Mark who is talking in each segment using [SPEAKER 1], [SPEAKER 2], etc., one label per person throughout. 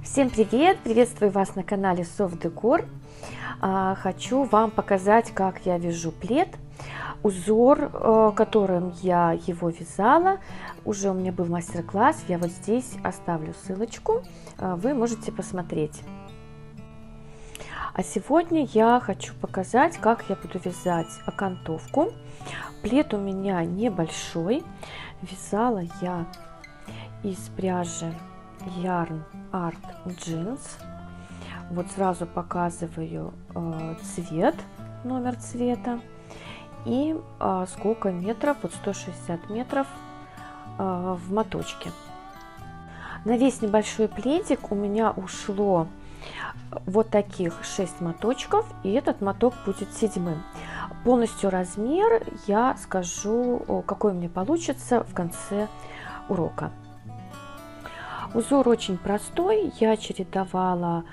[SPEAKER 1] Всем привет! Приветствую вас на канале Soft Decor. Хочу вам показать, как я вяжу плед. Узор, которым я его вязала, уже у меня был мастер-класс. Я вот здесь оставлю ссылочку, вы можете посмотреть. А сегодня я хочу показать, как я буду вязать окантовку. Плед у меня небольшой. Вязала я из пряжи Yarn Art Jeans. Вот сразу показываю цвет, номер цвета и сколько метров, вот 160 метров в моточке. На весь небольшой пледик у меня ушло вот таких 6 моточков, и этот моток будет 7-м. Полностью размер я скажу, какой у меня получится в конце урока. Узор очень простой, я чередовала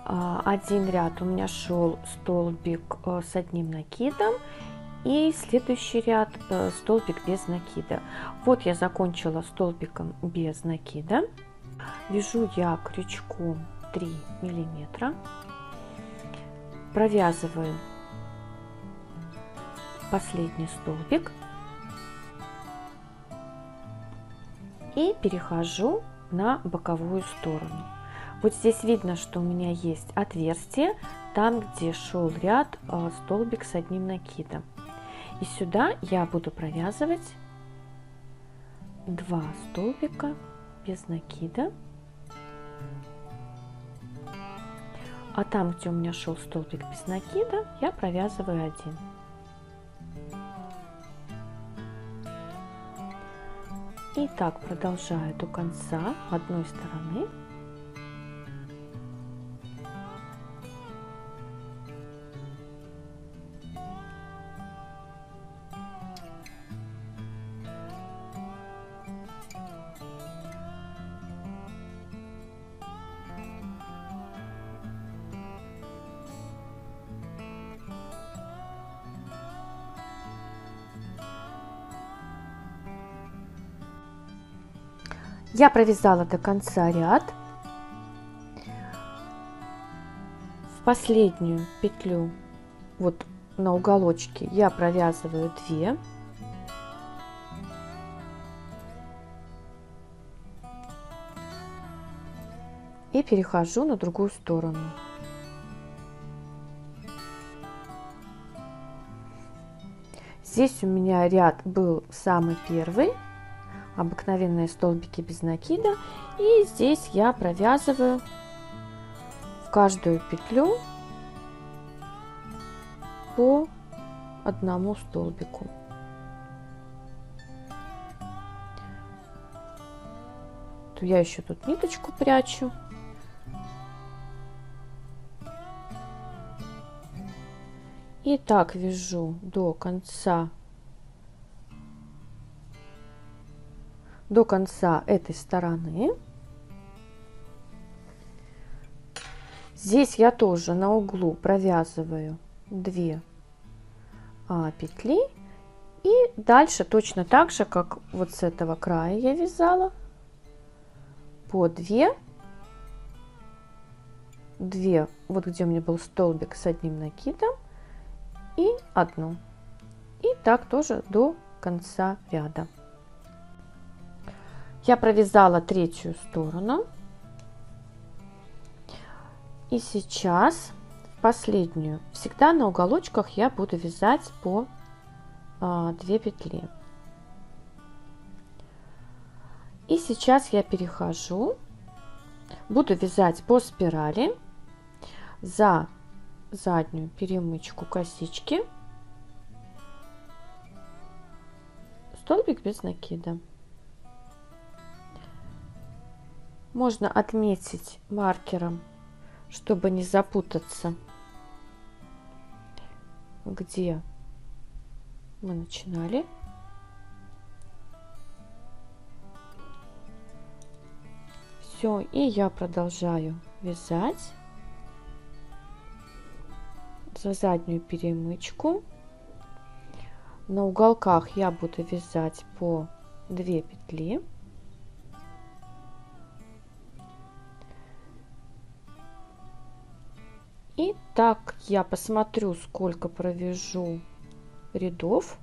[SPEAKER 1] один ряд, у меня шел столбик с одним накидом, и следующий ряд столбик без накида. Вот я закончила столбиком без накида. Вяжу я крючком 3 миллиметра, провязываю последний столбик и перехожу на боковую сторону. Вот здесь видно, что у меня есть отверстие, там, где шел ряд столбик с одним накидом. И сюда я буду провязывать 2 столбика без накида. А там, где у меня шел столбик без накида, я провязываю 1. И так продолжаю до конца одной стороны. Я провязала до конца ряд. В последнюю петлю, вот на уголочке, я провязываю 2. И перехожу на другую сторону. Здесь у меня ряд был самый первый. Обыкновенные столбики без накида, и здесь я провязываю в каждую петлю по одному столбику. То я еще тут ниточку прячу. И так вяжу до конца этой стороны. Здесь я тоже на углу провязываю 2 петли, и дальше точно так же, как вот с этого края я вязала, по 2, вот где у меня был столбик с одним накидом, и 1. И так тоже до конца ряда. Я провязала третью сторону, и сейчас последнюю. Всегда на уголочках я буду вязать по 2 петли. И сейчас я перехожу, буду вязать по спирали за заднюю перемычку косички, столбик без накида. Можно отметить маркером, чтобы не запутаться, где мы начинали. Все, и я продолжаю вязать за заднюю перемычку. На уголках я буду вязать по 2 петли. Так, я посмотрю, сколько провяжу рядов.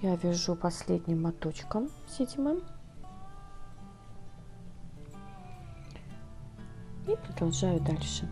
[SPEAKER 1] Я вяжу последним моточком, седьмым. И продолжаю дальше.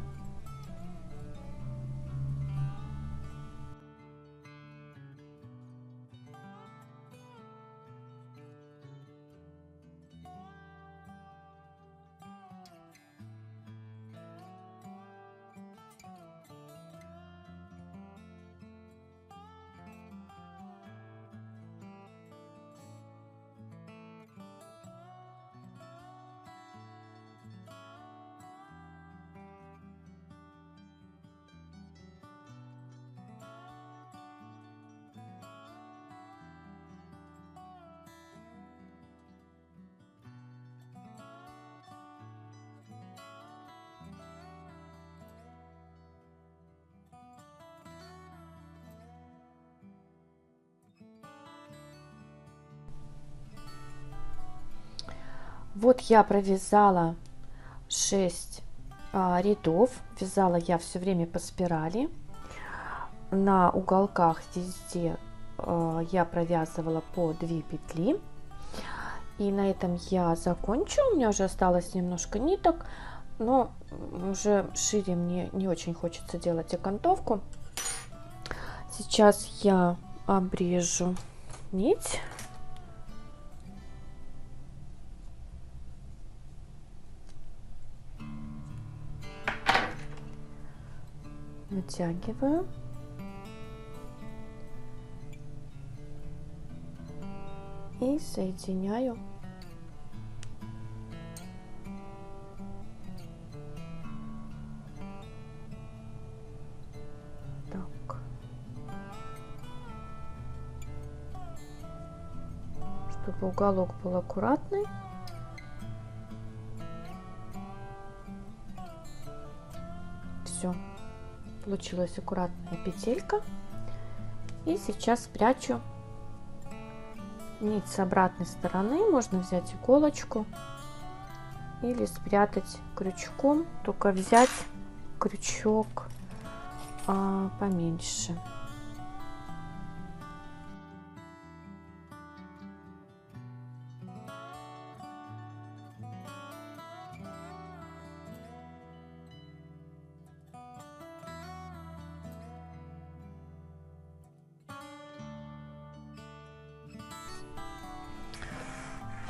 [SPEAKER 1] Вот я провязала 6 рядов. Вязала я все время по спирали. На уголках везде я провязывала по 2 петли. И на этом я закончу. У меня уже осталось немножко ниток, но уже шире мне не очень хочется делать окантовку. Сейчас я обрежу нить. Натягиваю. И соединяю. Так. Чтобы уголок был аккуратный. Все. Получилась аккуратная петелька. И сейчас спрячу нить с обратной стороны. Можно взять иголочку или спрятать крючком, только взять крючок поменьше.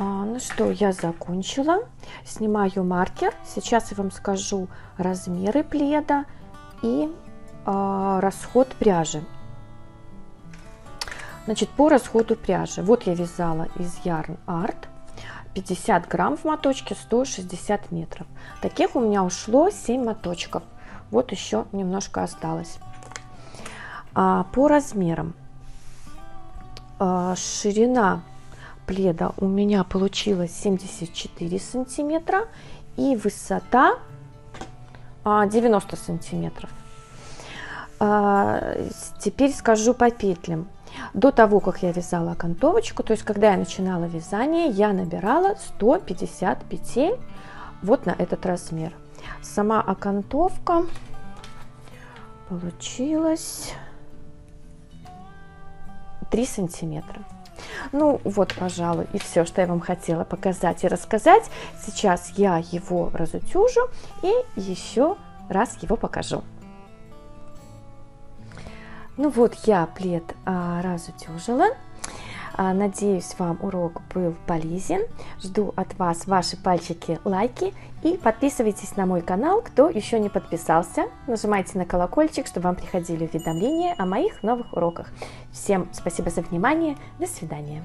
[SPEAKER 1] Ну что, я закончила. Снимаю маркер. Сейчас я вам скажу размеры пледа и расход пряжи. Значит, по расходу пряжи. Вот я вязала из Yarn Art. 50 грамм в моточке, 160 метров. Таких у меня ушло 7 моточков. Вот еще немножко осталось. По размерам. Ширина пледа у меня получилось 74 сантиметра и высота 90 сантиметров. Теперь скажу по петлям. До того, как я вязала окантовочку, то есть когда я начинала вязание, я набирала 150 петель вот на этот размер. Сама окантовка получилась 3 сантиметра. Ну вот, пожалуй, и все, что я вам хотела показать и рассказать. Сейчас я его разутюжу и еще раз его покажу. Ну вот, я плед разутюжила. Надеюсь, вам урок был полезен. Жду от вас ваши пальчики, лайки. И подписывайтесь на мой канал, кто еще не подписался. Нажимайте на колокольчик, чтобы вам приходили уведомления о моих новых уроках. Всем спасибо за внимание. До свидания.